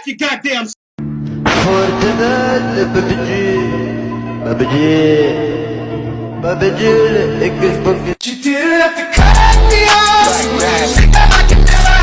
your goddamn. Fortnite PUBG PUBG Xbox. You didn't have to cut me off. Like that I can never.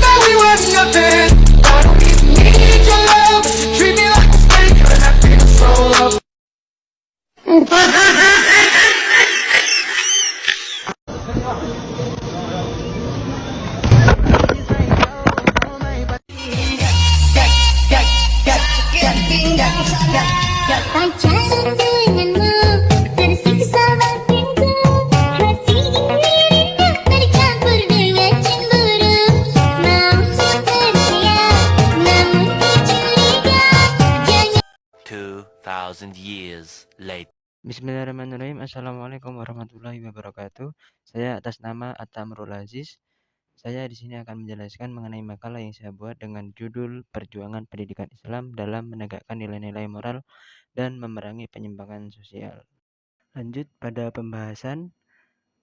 Now we were nothing. I don't even need your love. You treat me like a snake and I feel so up. Pacaran denganmu tersiksa berpintu hati ini tak tercampur dengan cemburu mau setia namun kecuriga jangan 2,000 years later. Bismillahirrahmanirrahim. Assalamualaikum warahmatullahi wabarakatuh. Saya atas nama Atta Amrul Aziz. Saya di sini akan menjelaskan mengenai makalah yang saya buat dengan judul Perjuangan Pendidikan Islam dalam Menegakkan Nilai-Nilai Moral dan Memerangi Penyimpangan Sosial. Lanjut pada pembahasan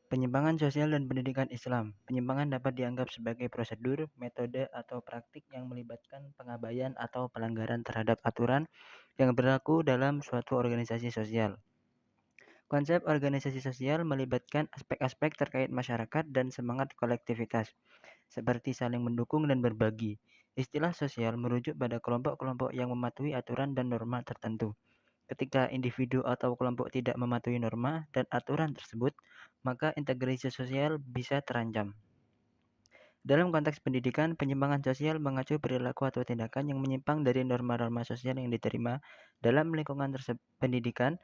penyimpangan sosial dan pendidikan Islam. Penyimpangan dapat dianggap sebagai prosedur, metode, atau praktik yang melibatkan pengabaian atau pelanggaran terhadap aturan yang berlaku dalam suatu organisasi sosial. Konsep organisasi sosial melibatkan aspek-aspek terkait masyarakat dan semangat kolektivitas, seperti saling mendukung dan berbagi. Istilah sosial merujuk pada kelompok-kelompok yang mematuhi aturan dan norma tertentu. Ketika individu atau kelompok tidak mematuhi norma dan aturan tersebut, maka integritas sosial bisa terancam. Dalam konteks pendidikan, penyimpangan sosial mengacu perilaku atau tindakan yang menyimpang dari norma-norma sosial yang diterima dalam lingkungan pendidikan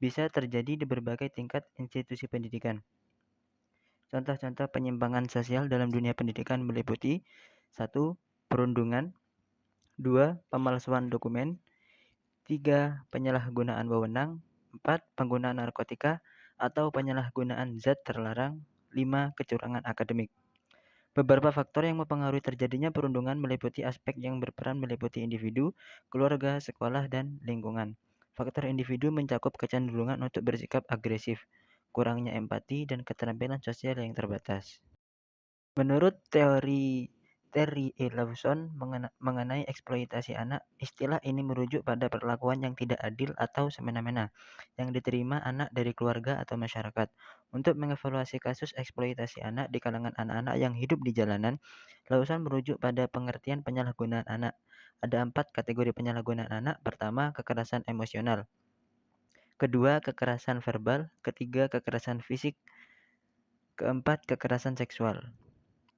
bisa terjadi di berbagai tingkat institusi pendidikan. Contoh-contoh penyimpangan sosial dalam dunia pendidikan meliputi 1. Perundungan 2. Pemalsuan dokumen 3. Penyalahgunaan wewenang 4. Penggunaan narkotika atau penyalahgunaan zat terlarang 5. Kecurangan akademik. Beberapa faktor yang mempengaruhi terjadinya perundungan meliputi aspek yang berperan meliputi individu, keluarga, sekolah, dan lingkungan. Faktor individu mencakup kecenderungan untuk bersikap agresif, kurangnya empati, dan keterampilan sosial yang terbatas. Menurut teori Terry E. Lawson mengenai eksploitasi anak, istilah ini merujuk pada perlakuan yang tidak adil atau semena-mena yang diterima anak dari keluarga atau masyarakat. Untuk mengevaluasi kasus eksploitasi anak di kalangan anak-anak yang hidup di jalanan, Lawson merujuk pada pengertian penyalahgunaan anak. Ada 4 kategori penyalahgunaan anak. Pertama, kekerasan emosional. Kedua, kekerasan verbal. Ketiga, kekerasan fisik. Keempat, kekerasan seksual.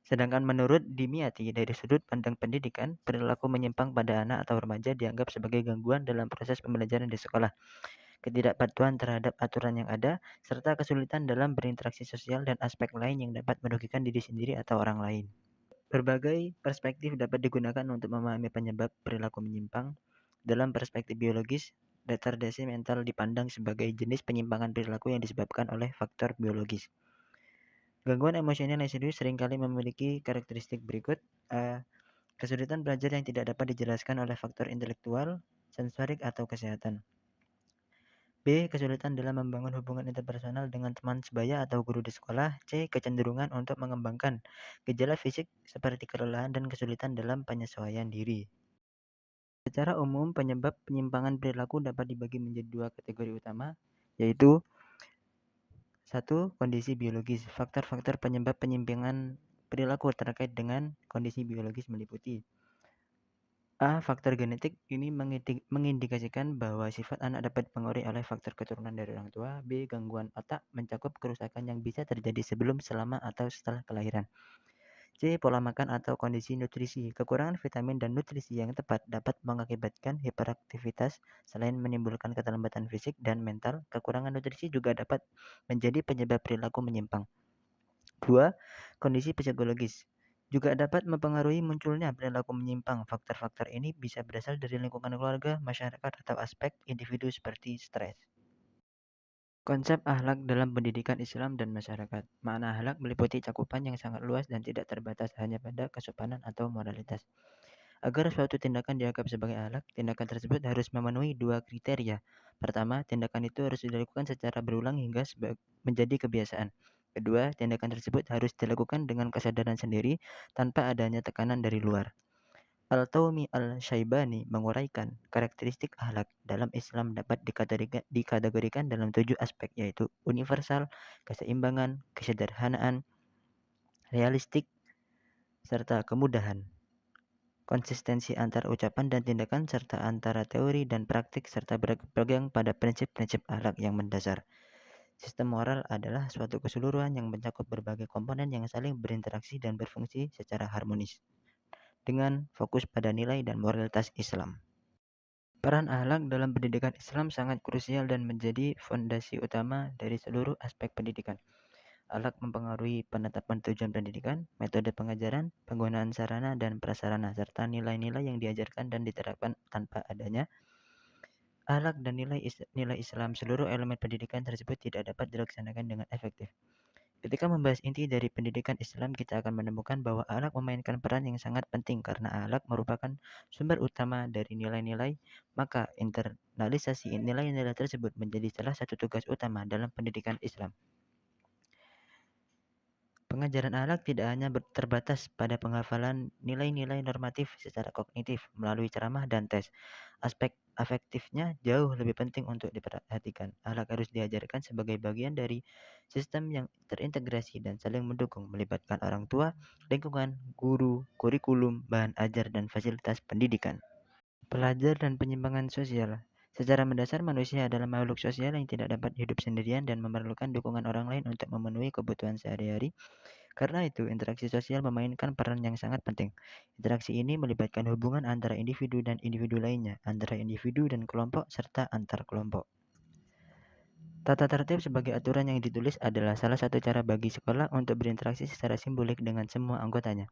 Sedangkan menurut Dimyati, dari sudut pandang pendidikan, perilaku menyimpang pada anak atau remaja dianggap sebagai gangguan dalam proses pembelajaran di sekolah, ketidakpatuhan terhadap aturan yang ada, serta kesulitan dalam berinteraksi sosial dan aspek lain yang dapat merugikan diri sendiri atau orang lain. Berbagai perspektif dapat digunakan untuk memahami penyebab perilaku menyimpang. Dalam perspektif biologis, retardasi mental dipandang sebagai jenis penyimpangan perilaku yang disebabkan oleh faktor biologis. Gangguan emosional yang serius seringkali memiliki karakteristik berikut. A. Kesulitan belajar yang tidak dapat dijelaskan oleh faktor intelektual, sensorik, atau kesehatan. B. Kesulitan dalam membangun hubungan interpersonal dengan teman sebaya atau guru di sekolah. C. Kecenderungan untuk mengembangkan gejala fisik seperti kelelahan dan kesulitan dalam penyesuaian diri. Secara umum, penyebab penyimpangan perilaku dapat dibagi menjadi 2 kategori utama, yaitu 1. Kondisi biologis. Faktor-faktor penyebab penyimpangan perilaku terkait dengan kondisi biologis meliputi A. Faktor genetik. Ini mengindikasikan bahwa sifat anak dapat dipengaruhi oleh faktor keturunan dari orang tua. B. Gangguan otak mencakup kerusakan yang bisa terjadi sebelum, selama, atau setelah kelahiran. C. Pola makan atau kondisi nutrisi. Kekurangan vitamin dan nutrisi yang tepat dapat mengakibatkan hiperaktivitas. Selain menimbulkan keterlambatan fisik dan mental, kekurangan nutrisi juga dapat menjadi penyebab perilaku menyimpang. 2. Kondisi psikologis juga dapat mempengaruhi munculnya perilaku menyimpang. Faktor-faktor ini bisa berasal dari lingkungan keluarga, masyarakat, atau aspek individu seperti stres. Konsep akhlak dalam pendidikan Islam dan masyarakat. Makna akhlak meliputi cakupan yang sangat luas dan tidak terbatas hanya pada kesopanan atau moralitas. Agar suatu tindakan dianggap sebagai akhlak, tindakan tersebut harus memenuhi 2 kriteria. Pertama, tindakan itu harus dilakukan secara berulang hingga menjadi kebiasaan. Kedua, tindakan tersebut harus dilakukan dengan kesadaran sendiri tanpa adanya tekanan dari luar. Al-Taumi Al-Syaibani menguraikan karakteristik akhlak dalam Islam dapat dikategorikan dalam 7 aspek, yaitu universal, keseimbangan, kesederhanaan, realistik, serta kemudahan, konsistensi antara ucapan dan tindakan, serta antara teori dan praktik, serta berpegang pada prinsip-prinsip akhlak yang mendasar. Sistem moral adalah suatu keseluruhan yang mencakup berbagai komponen yang saling berinteraksi dan berfungsi secara harmonis, dengan fokus pada nilai dan moralitas Islam. Peran akhlak dalam pendidikan Islam sangat krusial dan menjadi fondasi utama dari seluruh aspek pendidikan. Akhlak mempengaruhi penetapan tujuan pendidikan, metode pengajaran, penggunaan sarana dan prasarana, serta nilai-nilai yang diajarkan dan diterapkan. Tanpa adanya akhlak dan nilai Islam, seluruh elemen pendidikan tersebut tidak dapat dilaksanakan dengan efektif. Ketika membahas inti dari pendidikan Islam, kita akan menemukan bahwa akhlak memainkan peran yang sangat penting karena akhlak merupakan sumber utama dari nilai-nilai, maka internalisasi nilai-nilai tersebut menjadi salah satu tugas utama dalam pendidikan Islam. Pengajaran akhlak tidak hanya terbatas pada penghafalan nilai-nilai normatif secara kognitif melalui ceramah dan tes. Aspek afektifnya jauh lebih penting untuk diperhatikan. Akhlak harus diajarkan sebagai bagian dari sistem yang terintegrasi dan saling mendukung, melibatkan orang tua, lingkungan, guru, kurikulum, bahan ajar, dan fasilitas pendidikan. Pelajar dan penyimpangan sosial. Secara mendasar, manusia adalah makhluk sosial yang tidak dapat hidup sendirian dan memerlukan dukungan orang lain untuk memenuhi kebutuhan sehari-hari. Karena itu, interaksi sosial memainkan peran yang sangat penting. Interaksi ini melibatkan hubungan antara individu dan individu lainnya, antara individu dan kelompok, serta antar kelompok. Tata tertib sebagai aturan yang ditulis adalah salah satu cara bagi sekolah untuk berinteraksi secara simbolik dengan semua anggotanya.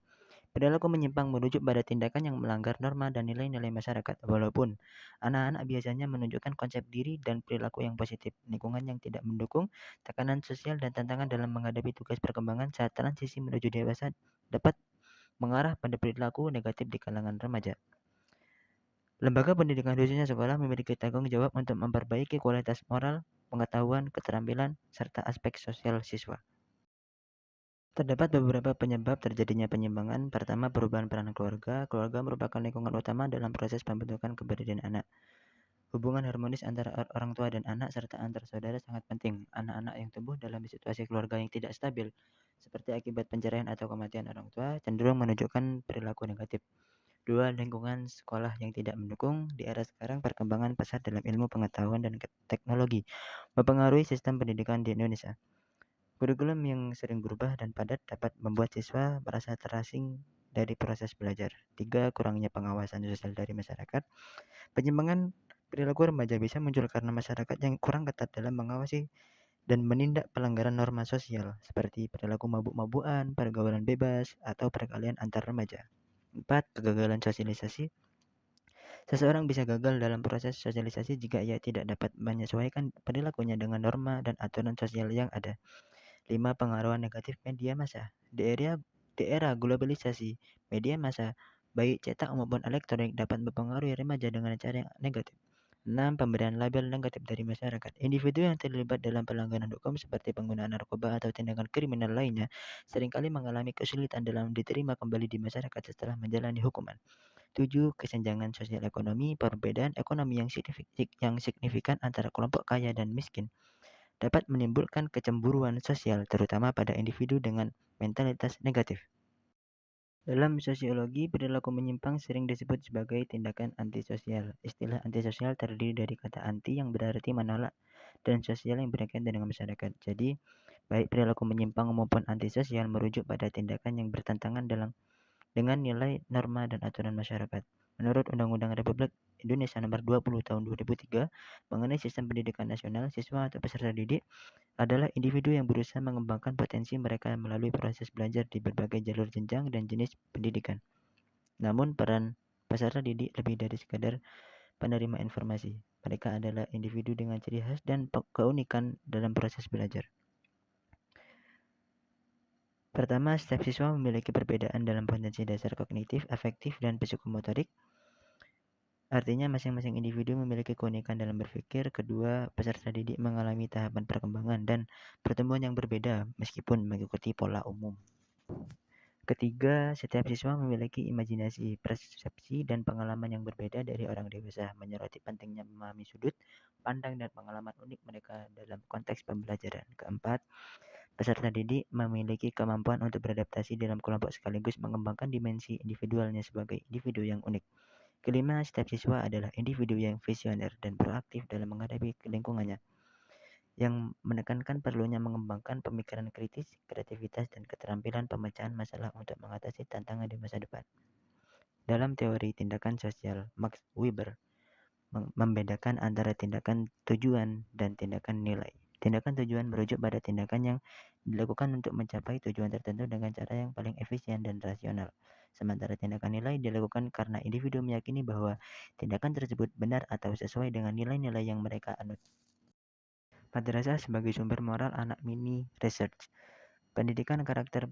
Perilaku menyimpang merujuk pada tindakan yang melanggar norma dan nilai-nilai masyarakat. Walaupun anak-anak biasanya menunjukkan konsep diri dan perilaku yang positif, lingkungan yang tidak mendukung, tekanan sosial dan tantangan dalam menghadapi tugas perkembangan saat transisi menuju dewasa dapat mengarah pada perilaku negatif di kalangan remaja. Lembaga pendidikan khususnya sekolah memiliki tanggung jawab untuk memperbaiki kualitas moral, pengetahuan, keterampilan, serta aspek sosial siswa. Terdapat beberapa penyebab terjadinya penyimpangan. Pertama, perubahan peran keluarga. Keluarga merupakan lingkungan utama dalam proses pembentukan kepribadian anak. Hubungan harmonis antara orang tua dan anak serta antar saudara sangat penting. Anak-anak yang tumbuh dalam situasi keluarga yang tidak stabil, seperti akibat penceraian atau kematian orang tua, cenderung menunjukkan perilaku negatif. 2. Lingkungan sekolah yang tidak mendukung. Di era sekarang, perkembangan pesat dalam ilmu pengetahuan dan teknologi mempengaruhi sistem pendidikan di Indonesia. Kurikulum yang sering berubah dan padat dapat membuat siswa merasa terasing dari proses belajar. 3. Kurangnya pengawasan sosial dari masyarakat. Penyimpangan perilaku remaja bisa muncul karena masyarakat yang kurang ketat dalam mengawasi dan menindak pelanggaran norma sosial, seperti perilaku mabuk-mabukan, pergaulan bebas, atau perkelahian antar remaja. 4. Kegagalan sosialisasi. Seseorang bisa gagal dalam proses sosialisasi jika ia tidak dapat menyesuaikan perilakunya dengan norma dan aturan sosial yang ada. 5. Pengaruh negatif media massa. Di era globalisasi, media massa, baik cetak maupun elektronik, dapat mempengaruhi remaja dengan cara yang negatif. 6. Pemberian label negatif dari masyarakat. Individu yang terlibat dalam pelanggaran hukum seperti penggunaan narkoba atau tindakan kriminal lainnya seringkali mengalami kesulitan dalam diterima kembali di masyarakat setelah menjalani hukuman. 7. Kesenjangan sosial ekonomi. Perbedaan ekonomi yang signifikan antara kelompok kaya dan miskin dapat menimbulkan kecemburuan sosial, terutama pada individu dengan mentalitas negatif. Dalam sosiologi, perilaku menyimpang sering disebut sebagai tindakan antisosial. Istilah antisosial terdiri dari kata anti yang berarti menolak dan sosial yang berkaitan dengan masyarakat. Jadi, baik perilaku menyimpang maupun antisosial merujuk pada tindakan yang bertentangan dengan nilai, norma, dan aturan masyarakat. Menurut Undang-Undang Republik Indonesia Nomor 20 Tahun 2003 mengenai Sistem Pendidikan Nasional, siswa atau peserta didik adalah individu yang berusaha mengembangkan potensi mereka melalui proses belajar di berbagai jalur jenjang dan jenis pendidikan. Namun, peran peserta didik lebih dari sekadar penerima informasi. Mereka adalah individu dengan ciri khas dan keunikan dalam proses belajar. Pertama, setiap siswa memiliki perbedaan dalam potensi dasar kognitif, afektif, dan psikomotorik. Artinya masing-masing individu memiliki keunikan dalam berpikir. Kedua, peserta didik mengalami tahapan perkembangan dan pertumbuhan yang berbeda meskipun mengikuti pola umum. Ketiga, setiap siswa memiliki imajinasi, persepsi, dan pengalaman yang berbeda dari orang dewasa, menyoroti pentingnya memahami sudut pandang dan pengalaman unik mereka dalam konteks pembelajaran. Keempat, peserta didik memiliki kemampuan untuk beradaptasi dalam kelompok sekaligus mengembangkan dimensi individualnya sebagai individu yang unik. Kelima, setiap siswa adalah individu yang visioner dan proaktif dalam menghadapi lingkungannya, yang menekankan perlunya mengembangkan pemikiran kritis, kreativitas, dan keterampilan pemecahan masalah untuk mengatasi tantangan di masa depan. Dalam teori tindakan sosial, Max Weber membedakan antara tindakan tujuan dan tindakan nilai. Tindakan tujuan merujuk pada tindakan yang dilakukan untuk mencapai tujuan tertentu dengan cara yang paling efisien dan rasional. Sementara tindakan nilai dilakukan karena individu meyakini bahwa tindakan tersebut benar atau sesuai dengan nilai-nilai yang mereka anut. Madrasah sebagai sumber moral anak mini research. Pendidikan karakter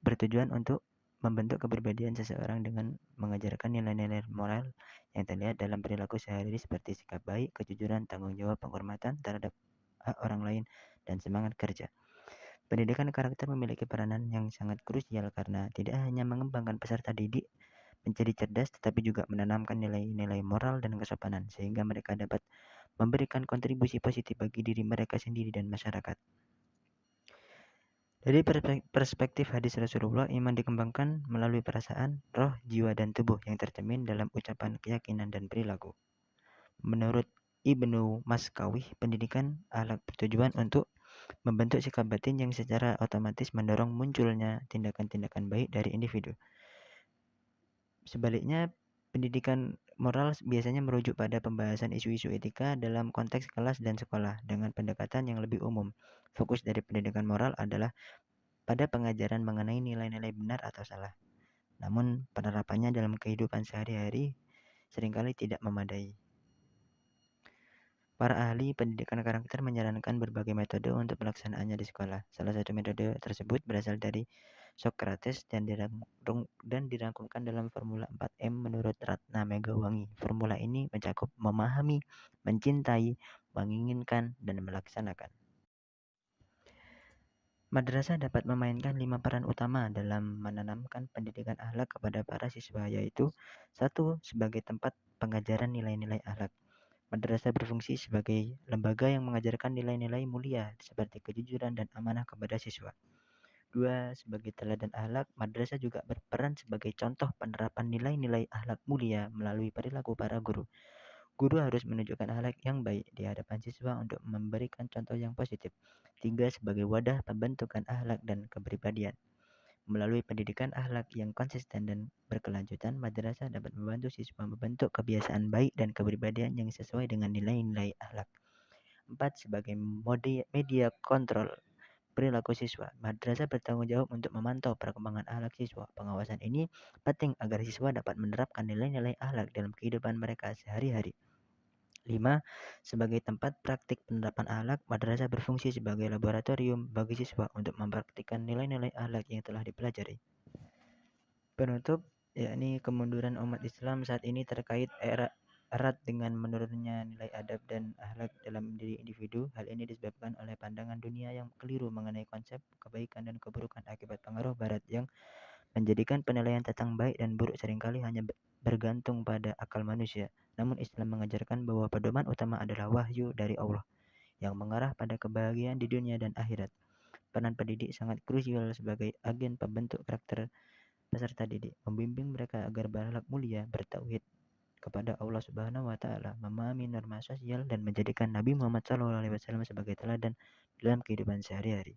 bertujuan untuk membentuk kepribadian seseorang dengan mengajarkan nilai-nilai moral yang terlihat dalam perilaku sehari-hari seperti sikap baik, kejujuran, tanggung jawab, penghormatan terhadap hak orang lain, dan semangat kerja. Pendidikan karakter memiliki peranan yang sangat krusial karena tidak hanya mengembangkan peserta didik menjadi cerdas, tetapi juga menanamkan nilai-nilai moral dan kesopanan sehingga mereka dapat memberikan kontribusi positif bagi diri mereka sendiri dan masyarakat. Dari perspektif hadis Rasulullah, iman dikembangkan melalui perasaan, roh, jiwa, dan tubuh yang tercermin dalam ucapan, keyakinan, dan perilaku. Menurut Ibnu Maskawih, pendidikan akhlak bertujuan untuk membentuk sikap batin yang secara otomatis mendorong munculnya tindakan-tindakan baik dari individu. Sebaliknya, pendidikan moral biasanya merujuk pada pembahasan isu-isu etika dalam konteks kelas dan sekolah dengan pendekatan yang lebih umum. Fokus dari pendidikan moral adalah pada pengajaran mengenai nilai-nilai benar atau salah. Namun, penerapannya dalam kehidupan sehari-hari seringkali tidak memadai. Para ahli pendidikan karakter menyarankan berbagai metode untuk pelaksanaannya di sekolah. Salah satu metode tersebut berasal dari Socrates dan dirangkumkan dalam formula 4M menurut Ratna Megawangi. Formula ini mencakup memahami, mencintai, menginginkan, dan melaksanakan. Madrasah dapat memainkan 5 peran utama dalam menanamkan pendidikan akhlak kepada para siswa, yaitu 1. Sebagai tempat pengajaran nilai-nilai akhlak. Madrasah berfungsi sebagai lembaga yang mengajarkan nilai-nilai mulia seperti kejujuran dan amanah kepada siswa. 2. Sebagai teladan akhlak, madrasah juga berperan sebagai contoh penerapan nilai-nilai akhlak mulia melalui perilaku para guru. Guru harus menunjukkan akhlak yang baik di hadapan siswa untuk memberikan contoh yang positif. 3. Sebagai wadah pembentukan akhlak dan kepribadian. Melalui pendidikan akhlak yang konsisten dan berkelanjutan, madrasah dapat membantu siswa membentuk kebiasaan baik dan kepribadian yang sesuai dengan nilai-nilai akhlak. 4. Sebagai media kontrol perilaku siswa, madrasah bertanggung jawab untuk memantau perkembangan akhlak siswa. Pengawasan ini penting agar siswa dapat menerapkan nilai-nilai akhlak dalam kehidupan mereka sehari-hari. 5. Sebagai tempat praktik penerapan akhlak, madrasah berfungsi sebagai laboratorium bagi siswa untuk mempraktikkan nilai-nilai akhlak yang telah dipelajari. Penutup, yakni kemunduran umat Islam saat ini terkait erat dengan menurunnya nilai adab dan akhlak dalam diri individu. Hal ini disebabkan oleh pandangan dunia yang keliru mengenai konsep kebaikan dan keburukan akibat pengaruh barat yang menjadikan penilaian tentang baik dan buruk seringkali hanya bergantung pada akal manusia. Namun Islam mengajarkan bahwa pedoman utama adalah wahyu dari Allah yang mengarah pada kebahagiaan di dunia dan akhirat. Peran pendidik sangat krusial sebagai agen pembentuk karakter peserta didik, membimbing mereka agar berakhlak mulia, bertauhid kepada Allah Subhanahu wa taala, memahami norma sosial dan menjadikan Nabi Muhammad SAW sebagai teladan dalam kehidupan sehari-hari.